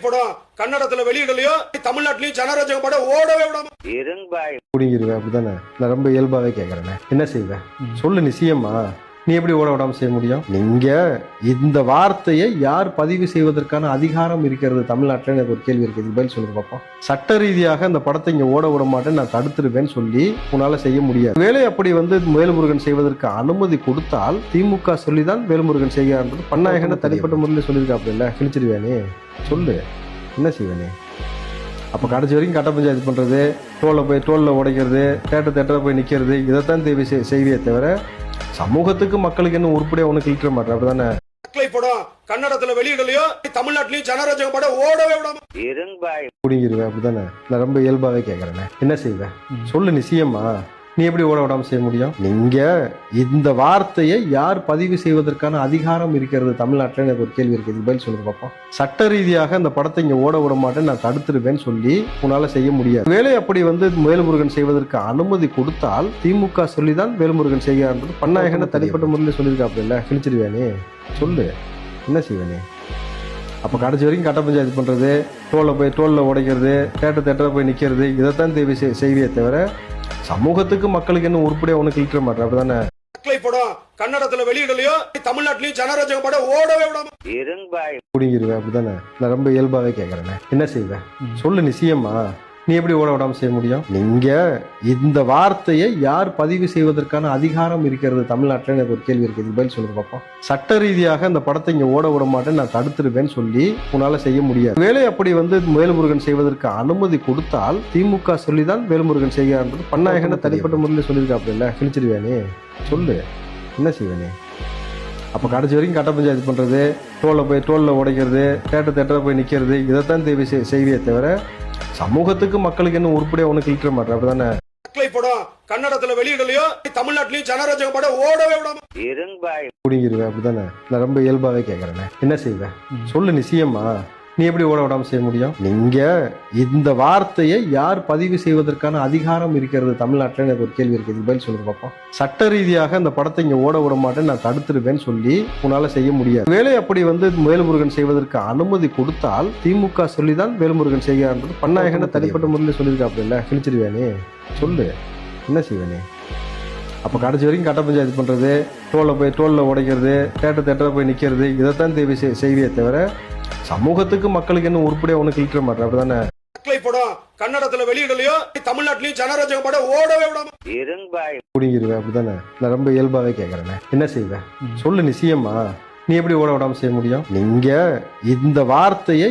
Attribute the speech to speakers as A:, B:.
A: படம் கன்னடத்துல வெளியிடலையோ தமிழ்நாட்டிலயும் ஜனரஞ்சக படம் ஓடவே விடாம
B: குடிங்கிருவேன் அப்படித்தானே? நான் ரொம்ப இயல்பாவே கேக்குறேன். என்ன செய்வேன் சொல்லு? நிச்சயமா நீ எப்படி ஓட விடாம செய்ய முடியும்? நீங்க இந்த வார்த்தையை யார் பதிவு செய்வதற்கான அதிகாரம் இருக்கிறது தமிழ்நாட்டில்? எனக்கு ஒரு கேள்வி இருக்கு, பதில் சொல்லுங்க பாப்போம். சட்ட ரீதியாக அந்த படத்தை இங்க ஓட விட மாட்டேன், நான் தடுத்துருவேன்னு சொல்லி உன்னால செய்ய முடியாது. வேலை அப்படி வேல்முருகன் செய்வதற்கு அனுமதி கொடுத்தால் திமுக சொல்லிதான் வேல்முருகன் செய்கிறார். பன்னாயகன தனிப்பட்ட முறையில் சொல்லியிருக்காப்ல, இல்ல கிழிச்சிருவேனே சொல்லு, என்ன செய்வேனே? அப்ப கடைசி வரைக்கும் கட்ட பஞ்சாயத்து பண்றது, டோல்ல உடைக்கிறது, தேட்டரை போய் நிக்கிறது, இதைத்தான் செய்வியே தவிர சமூகத்துக்கு மக்களுக்கு என்ன உருப்படியா ஒண்ணு கிழிக்க மாட்டேன், அப்படிதானே?
A: படம் கன்னடத்துல வெளியிடலையோ தமிழ்நாட்டிலயும் ஜனரஞ்சக படம் ஓடவே விடாம
B: குடிங்கிருவேன் அப்படிதானே? நான் ரொம்ப இயல்பாவே கேக்குறேன். என்ன செய்வேன் சொல்லு? நிச்சயமா நீ எப்படி ஓட விடாம செய்ய முடியும்? நீங்க இந்த வார்த்தையை யார் பதிவு செய்வதற்கான அதிகாரம் இருக்கிறது தமிழ்நாட்டில்? எனக்கு ஒரு கேள்வி இருக்கு, பதில் சொல்லுங்க பாப்போம். சட்ட ரீதியாக அந்த படத்தை இங்க ஓட விட மாட்டேன், நான் தடுத்துருவேன்னு சொல்லி உன்னால செய்ய முடியாது. வேலை அப்படி வேல்முருகன் செய்வதற்கு அனுமதி கொடுத்தால் திமுக சொல்லிதான் வேல்முருகன் செய்கிறார். பன்னாயகன தனிப்பட்ட முறையில் சொல்லியிருக்காப்ல, இல்ல கிழிச்சிருவேனே சொல்லு, என்ன செய்வேனே? அப்ப கடைசி வரைக்கும் கட்ட பஞ்சாயத்து பண்றது, டோல்ல உடைக்கிறது, தேட்டரை போய் நிக்கிறது, இதைத்தான் செய்வியே தவிர சமூகத்துக்கு மக்களுக்கு என்ன உருப்படியா ஒண்ணு கிழிக்க மாட்டேன், அப்படிதானே?
A: படம் கன்னடத்துல வெளியிடலையோ தமிழ்நாட்டிலயும் ஜனரஞ்சக படம் ஓடவே விடாம
B: குடிங்கிருவேன் அப்படிதானே? நான் ரொம்ப இயல்பாவே கேக்குறேன். என்ன செய்வேன் சொல்லு? நிச்சயமா நீ எப்படி ஓட விடாம செய்ய முடியும்? நீங்க இந்த வார்த்தையை யார் பதிவு செய்வதற்கான அதிகாரம் இருக்கிறது தமிழ்நாட்டில்? எனக்கு ஒரு கேள்வி இருக்கு, பதில் சொல்லுங்க பாப்போம். சட்ட ரீதியாக அந்த படத்தை இங்க ஓட விட மாட்டேன், நான் தடுத்துருவேன்னு சொல்லி உன்னால செய்ய முடியாது. வேலை அப்படி வேல்முருகன் செய்வதற்கு அனுமதி கொடுத்தால் திமுக சொல்லிதான் வேல்முருகன் செய்கிறார். பன்னாயகன தனிப்பட்ட முறையில் சொல்லியிருக்காப்ல, இல்ல கிழிச்சிருவேனே சொல்லு, என்ன செய்வேனே? அப்ப கடைசி வரைக்கும் கட்ட பஞ்சாயத்து பண்றது, டோல்ல உடைக்கிறது, தேட்டரை போய் நிக்கிறது, இதைத்தான் செய்வியே தவிர சமூகத்துக்கு மக்களுக்கு என்ன உருப்படியா ஒண்ணு கிழிக்க மாட்டேன், அப்படிதானே?
A: படம் கன்னடத்துல வெளியிடலையோ தமிழ்நாட்டிலயும் ஜனரஞ்சக படம் ஓடவே விடாம
B: குடிங்கிருவேன் அப்படிதானே? நான் ரொம்ப இயல்பாவே கேக்குறேன். என்ன செய்வேன் சொல்லு? நிச்சயமா நீ எப்படி ஓட விடாம செய்ய முடியும்? நீங்க இந்த வார்த்தையை யார் பதிவு செய்வதற்கான அதிகாரம் இருக்கிறது தமிழ்நாட்டில்? எனக்கு ஒரு கேள்வி இருக்கு, பதில் சொல்லுங்க பாப்போம். சட்ட ரீதியாக அந்த படத்தை இங்க ஓட விட மாட்டேன், நான் தடுத்துருவேன்னு சொல்லி உன்னால செய்ய முடியாது. வேலை அப்படி வேல்முருகன் செய்வதற்கு அனுமதி கொடுத்தால் திமுக சொல்லிதான் வேல்முருகன் செய்கிறார். பன்னாயகன தனிப்பட்ட முறையில் சொல்லியிருக்காப்ல, இல்ல கிழிச்சிருவேனே சொல்லு, என்ன செய்வேனே? அப்ப கடைசி வரைக்கும் கட்ட பஞ்சாயத்து பண்றது, டோல்ல உடைக்கிறது, தேட்டரை போய் நிக்கிறது, இதைத்தான் செய்வியே தவிர சமூகத்துக்கு மக்களுக்கு என்ன உருப்படியா ஒண்ணு கிழிக்க மாட்டேன், அப்படிதானே?
A: படம் கன்னடத்துல வெளியிடலையோ தமிழ்நாட்டிலயும் ஜனரஞ்சக படம் ஓடவே விடாம
B: குடிங்கிருவேன் அப்படிதானே? நான் ரொம்ப இயல்பாவே கேக்குறேன். என்ன செய்வேன் சொல்லு? நிச்சயமா நீ எப்படி ஓட விடாம செய்ய முடியும்? நீங்க இந்த வார்த்தையை